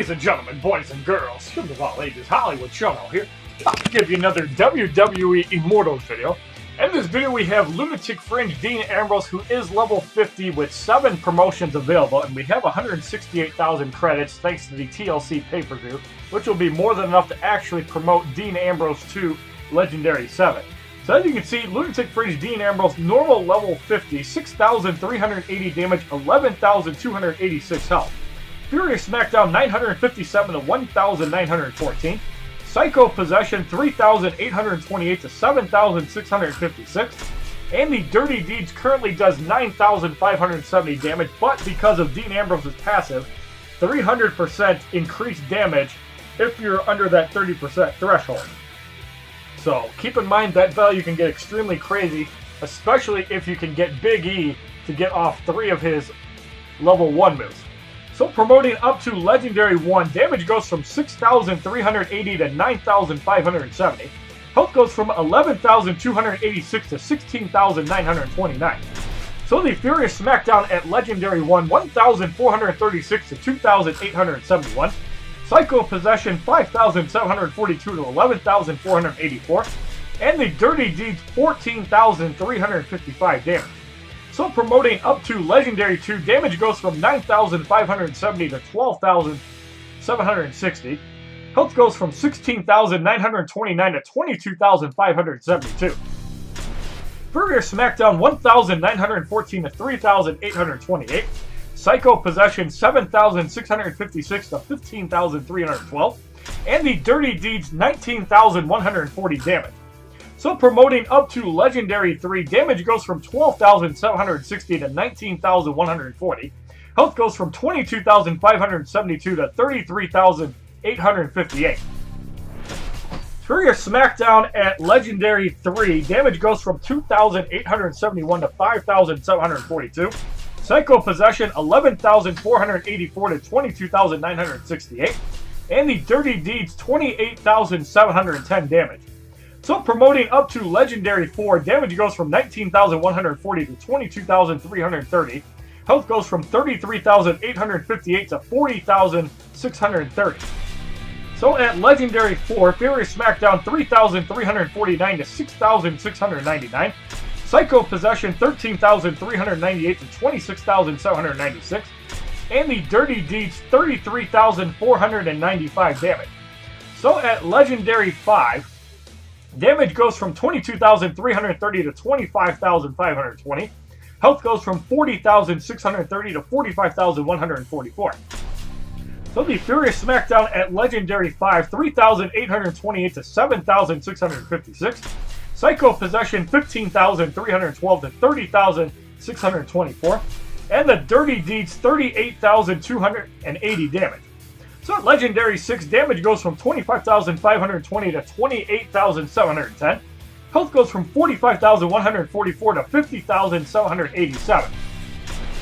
Ladies and gentlemen, boys and girls, children of all ages, HollywoodShono here. I'll give you another WWE Immortals video. In this video we have Lunatic Fringe Dean Ambrose, who is level 50 with 7 promotions available, and we have 168,000 credits thanks to the TLC pay-per-view, which will be more than enough to actually promote Dean Ambrose to Legendary VII. So as you can see, Lunatic Fringe Dean Ambrose, normal level 50, 6,380 damage, 11,286 health. Furious Smackdown 957 to 1,914. Psycho Possession 3,828 to 7,656. And the Dirty Deeds currently does 9,570 damage, but because of Dean Ambrose's passive, 300% increased damage if you're under that 30% threshold. So keep in mind that value can get extremely crazy, especially if you can get Big E to get off 3 of his level 1 moves. So promoting up to Legendary 1, damage goes from 6,380 to 9,570. Health goes from 11,286 to 16,929. So the Furious Smackdown at Legendary 1, 1,436 to 2,871. Psycho Possession 5,742 to 11,484. And the Dirty Deeds 14,355 damage. So promoting up to Legendary 2, damage goes from 9,570 to 12,760. Health goes from 16,929 to 22,572. Furious Smackdown 1,914 to 3,828. Psycho Possession 7,656 to 15,312. And the Dirty Deeds 19,140 damage. So promoting up to Legendary 3, damage goes from 12,760 to 19,140. Health goes from 22,572 to 33,858. Furious Smackdown at Legendary 3, damage goes from 2,871 to 5,742. Psycho Possession 11,484 to 22,968. And the Dirty Deeds 28,710 damage. So promoting up to Legendary 4, damage goes from 19,140 to 22,330. Health goes from 33,858 to 40,630. So at Legendary 4, Furious Smackdown 3,349 to 6,699. Psycho Possession 13,398 to 26,796. And the Dirty Deeds 33,495 damage. So at Legendary 5, damage goes from 22,330 to 25,520. Health goes from 40,630 to 45,144. So the Furious Smackdown at Legendary 5, 3,828 to 7,656. Psycho Possession 15,312 to 30,624. And the Dirty Deeds 38,280 damage. So at Legendary 6, damage goes from 25,520 to 28,710. Health goes from 45,144 to 50,787.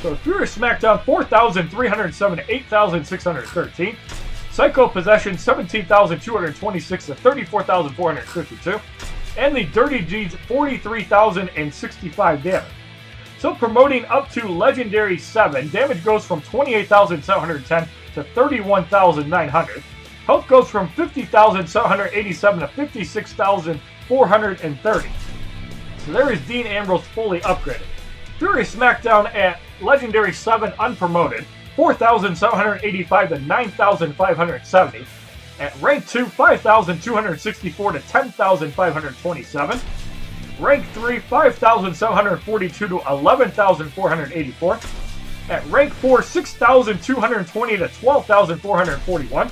So Furious Smackdown 4,307 to 8,613. Psycho Possession 17,226 to 34,452. And the Dirty Deeds 43,065 damage. So promoting up to Legendary 7, damage goes from 28,710 to 31,900. Health goes from 50,787 to 56,430. So there is Dean Ambrose fully upgraded. Furious Smackdown at Legendary 7 unpromoted, 4,785 to 9,570. At Rank 2, 5,264 to 10,527. Rank 3, 5,742 to 11,484. At Rank 4, 6,220 to 12,441.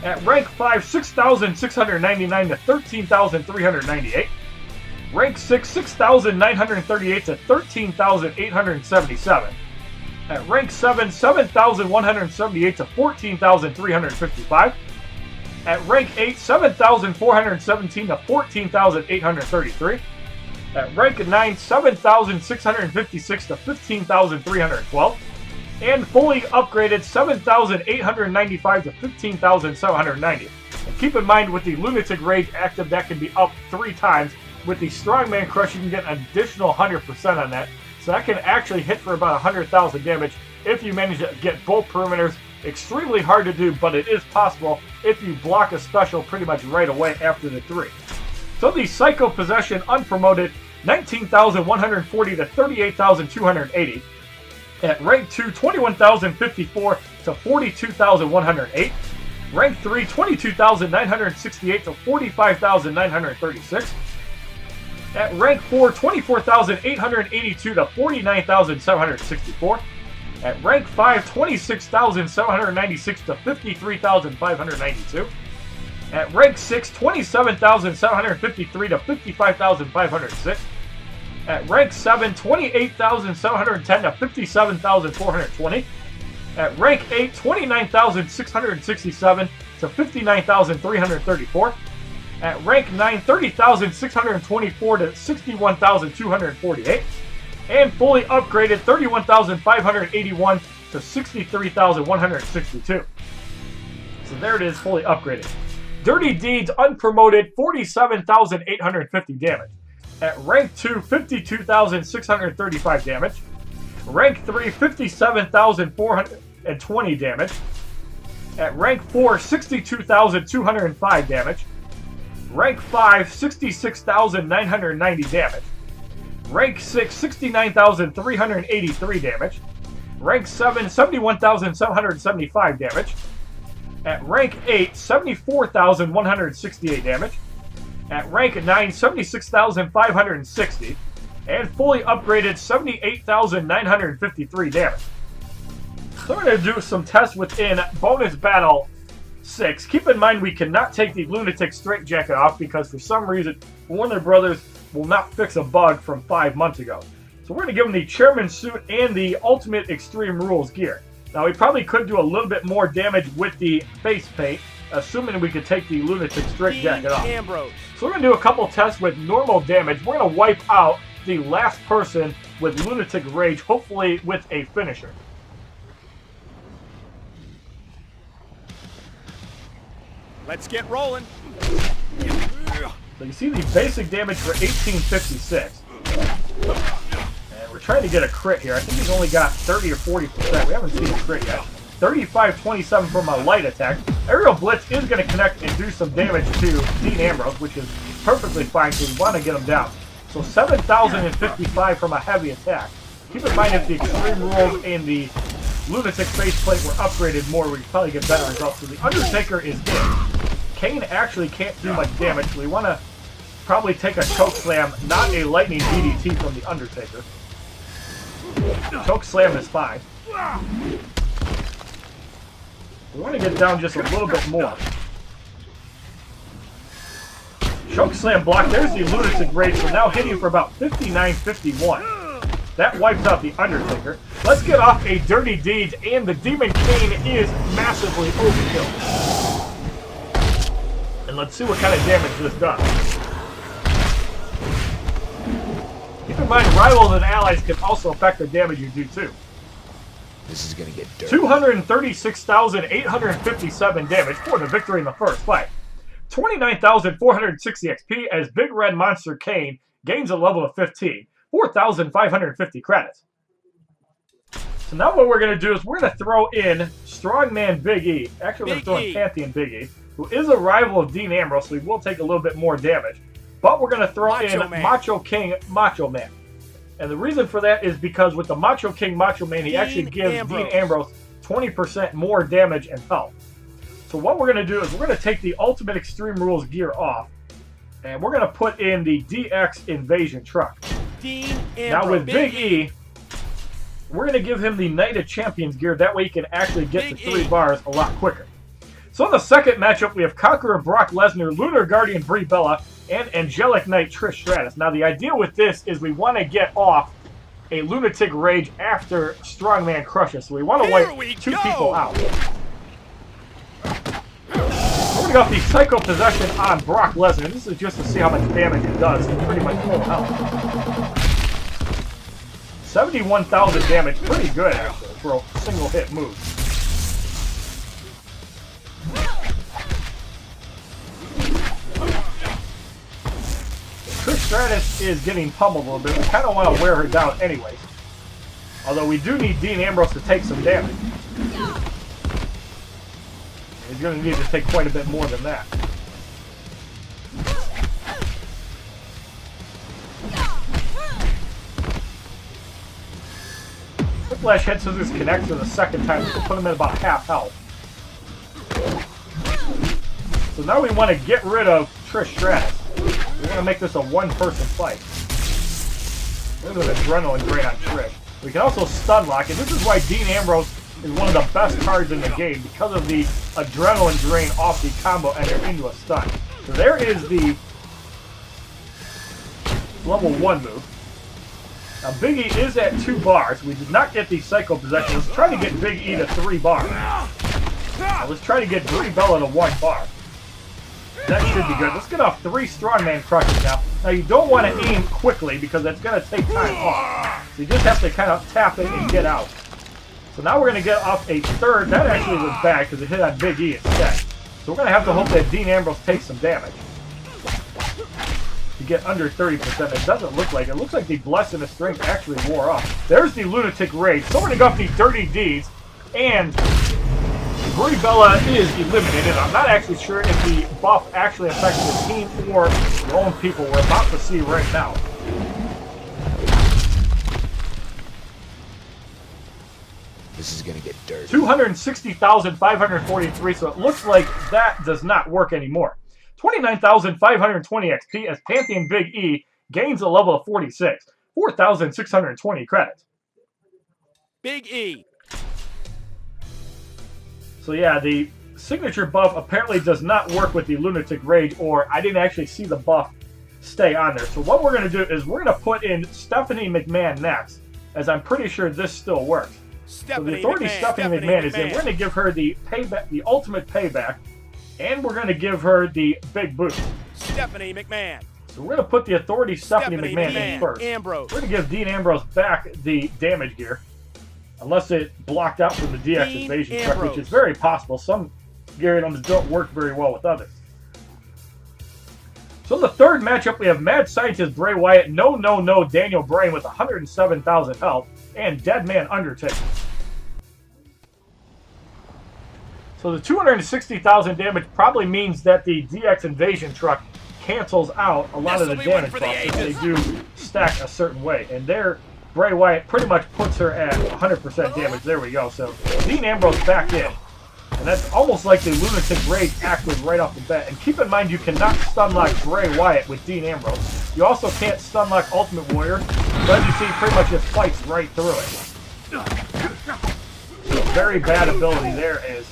At Rank 5, 6,699 to 13,398. Rank 6, 6,938 to 13,877. At Rank 7, 7,178 to 14,355. At Rank 8, 7,417 to 14,833. At Rank 9, 7,656 to 15,312. And fully upgraded 7,895 to 15,790. And keep in mind, with the Lunatic Rage active, that can be up 3 times. With the Strongman Crush, you can get an additional 100% on that. So that can actually hit for about 100,000 damage if you manage to get both perimeters Extremely hard to do, but it is possible if you block a special pretty much right away after the 3. So the Psycho Possession unpromoted, 19,140 to 38,280. At rank 2, 21,054 to 42,108. Rank 3, 22,968 to 45,936. At rank 4, 24,882 to 49,764. At rank 5, 26,796 to 53,592. At rank 6, 27,753 to 55,506. At rank 7, 28,710 to 57,420. At rank 8, 29,667 to 59,334. At rank 9, 30,624 to 61,248. And fully upgraded, 31,581 to 63,162. So there it is, fully upgraded. Dirty Deeds unpromoted, 47,850 damage. At rank 2, 52,635 damage. Rank 3, 57,420 damage. At rank 4, 62,205 damage. Rank 5, 66,990 damage. Rank 6, 69,383 damage. Rank 7, 71,775 damage. At rank 8, 74,168 damage. At rank 9, 76,560. And fully upgraded, 78,953 damage. So we're going to do some tests within Bonus Battle 6. Keep in mind we cannot take the Lunatic Straitjacket off because for some reason Warner Brothers will not fix a bug from 5 months ago. So we're going to give him the Chairman suit and the Ultimate Extreme Rules gear. Now we probably could do a little bit more damage with the face paint, assuming we could take the Lunatic Straitjacket off. Ambrose. So we're going to do a couple tests with normal damage. We're going to wipe out the last person with Lunatic Rage, hopefully with a finisher. Let's get rolling. So you see the basic damage for 1856. And we're trying to get a crit here. I think he's only got 30 or 40%. We haven't seen a crit yet. 35-27 from a light attack. Aerial Blitz is going to connect and do some damage to Dean Ambrose, which is perfectly fine, so we want to get him down. So 7,055 from a heavy attack. Keep in mind if the Extreme Rules and the Lunatic Faceplate were upgraded more, we'd probably get better results. So the Undertaker is in. Kane actually can't do much damage, so we want to probably take a Choke Slam, not a Lightning DDT from the Undertaker. Choke Slam is fine. We want to get down just a little bit more. Choke Slam block. There's the Lunatic Rage, so now hitting for about 59-51. That wipes out the Undertaker. Let's get off a Dirty Deeds, and the Demon Kane is massively overkill. And let's see what kind of damage this does. Keep in mind, rivals and allies can also affect the damage you do too. This is gonna get dirty. 236,857 damage for the victory in the first fight. 29,460 XP as Big Red Monster Kane gains a level of 15. 4,550 credits. So now what we're going to do is we're going to throw in Strongman Big E. Actually, we're going to throw in Pantheon Big E, who is a rival of Dean Ambrose, so he will take a little bit more damage. But we're going to throw in Macho King Macho Man. And the reason for that is because with the Macho King Macho Man, he actually gives Dean Ambrose 20% more damage and health. So what we're going to do is we're going to take the Ultimate Extreme Rules gear off, and we're going to put in the DX Invasion Truck. Now with Big E, we're going to give him the Night of Champions gear. That way he can actually get to 3 bars a lot quicker. So in the second matchup, we have Conqueror Brock Lesnar, Lunar Guardian Brie Bella, and Angelic Knight Trish Stratus. Now the idea with this is we want to get off a Lunatic Rage after Strongman crushes. So we want to wipe 2 people out. We're going to go with the Psycho Possession on Brock Lesnar. This is just to see how much damage it does. It's pretty much full health. 71,000 damage. Pretty good, actually, for a single hit move. Trish Stratus is getting pummeled a little bit. We kind of want to wear her down anyways. Although we do need Dean Ambrose to take some damage. He's going to need to take quite a bit more than that. Whiplash head scissors connect for the second time. This will put him at about half health. So now we want to get rid of Trish Stratus. We want to make this a one-person fight. There's an adrenaline drain on Trish. We can also stun lock, and this is why Dean Ambrose is one of the best cards in the game, because of the adrenaline drain off the combo ender into a stun. So there is the level 1 move. Now Big E is at 2 bars. We did not get the Psycho Possession. Let's try to get Big E to 3 bars. Now let's try to get Brie Bella to 1 bar. That should be good. Let's get off 3 Strongman Crushes now. Now you don't want to aim quickly because that's going to take time off. So you just have to kind of tap it and get out. So now we're going to get off a 3rd. That actually was bad because it hit on Big E instead. So we're going to have to hope that Dean Ambrose takes some damage to get under 30%. It doesn't look like it. It looks like the Blessing of Strength actually wore off. There's the Lunatic Rage. Starting off the Dirty Deeds, and Brie Bella is eliminated. I'm not actually sure if the buff actually affects the team or their own people. We're about to see right now. This is gonna get dirty. 260,543, so it looks like that does not work anymore. 29,520 XP as Pantheon Big E gains a level of 46. 4,620 credits. Big E. So yeah, the signature buff apparently does not work with the Lunatic Rage, or I didn't actually see the buff stay on there. So what we're going to do is we're going to put in Stephanie McMahon next, as I'm pretty sure this still works. So the Authority Stephanie McMahon is in. We're going to give her the payback, the ultimate payback, and we're going to give her the big boost. Stephanie McMahon. So we're going to put the Authority Stephanie McMahon in first. Ambrose. We're going to give Dean Ambrose back the damage gear. Unless it blocked out from the DX Invasion truck, which is very possible. Some gear items don't work very well with others. So in the 3rd matchup, we have Mad Scientist Bray Wyatt, No Daniel Bryan with 107,000 health, and Deadman Undertaker. So the 260,000 damage probably means that the DX Invasion truck cancels out a lot of the damage buffs if they do stack a certain way. And there, Bray Wyatt pretty much puts her at 100% damage. There we go. So Dean Ambrose back in. And that's almost like the Lunatic Rage active right off the bat. And keep in mind, you cannot stun lock Bray Wyatt with Dean Ambrose. You also can't stun lock Ultimate Warrior. But as you see, pretty much just fights right through it. So very bad ability there is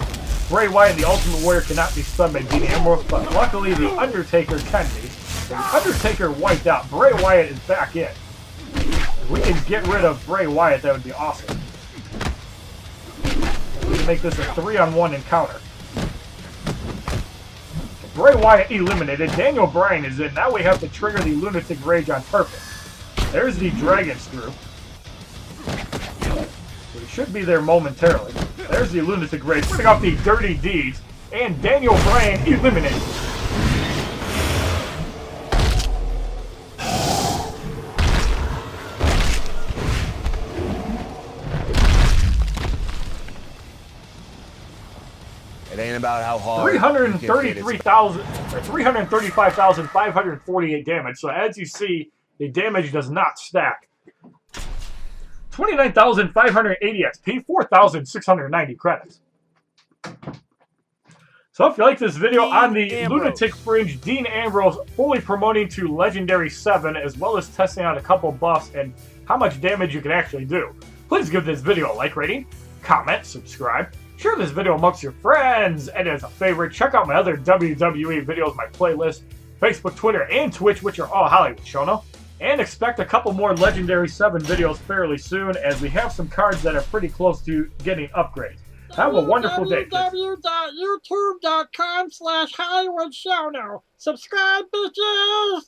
Bray Wyatt and the Ultimate Warrior cannot be stunned by Dean Ambrose, but luckily the Undertaker can be. So the Undertaker wiped out. Bray Wyatt is back in. If we can get rid of Bray Wyatt, that would be awesome. We can make this a 3-on-1 encounter. Bray Wyatt eliminated. Daniel Bryan is in. Now we have to trigger the Lunatic Rage on purpose. There's the Dragon Screw. So he should be there momentarily. There's the Lunatic Rage. Putting off the Dirty Deeds. And Daniel Bryan eliminated. It ain't about how hard. 335,548 damage. So as you see, the damage does not stack. 29,580 XP, 4,690 credits. So if you like this video on the Lunatic Fringe, Dean Ambrose fully promoting to Legendary 7, as well as testing out a couple buffs and how much damage you can actually do, please give this video a like rating, comment, subscribe, share this video amongst your friends, and as a favorite, check out my other WWE videos, my playlist, Facebook, Twitter, and Twitch, which are all HollywoodShono. And expect a couple more Legendary 7 videos fairly soon, as we have some cards that are pretty close to getting upgrades. Have a wonderful day. www.youtube.com/HollywoodShono. Subscribe, bitches!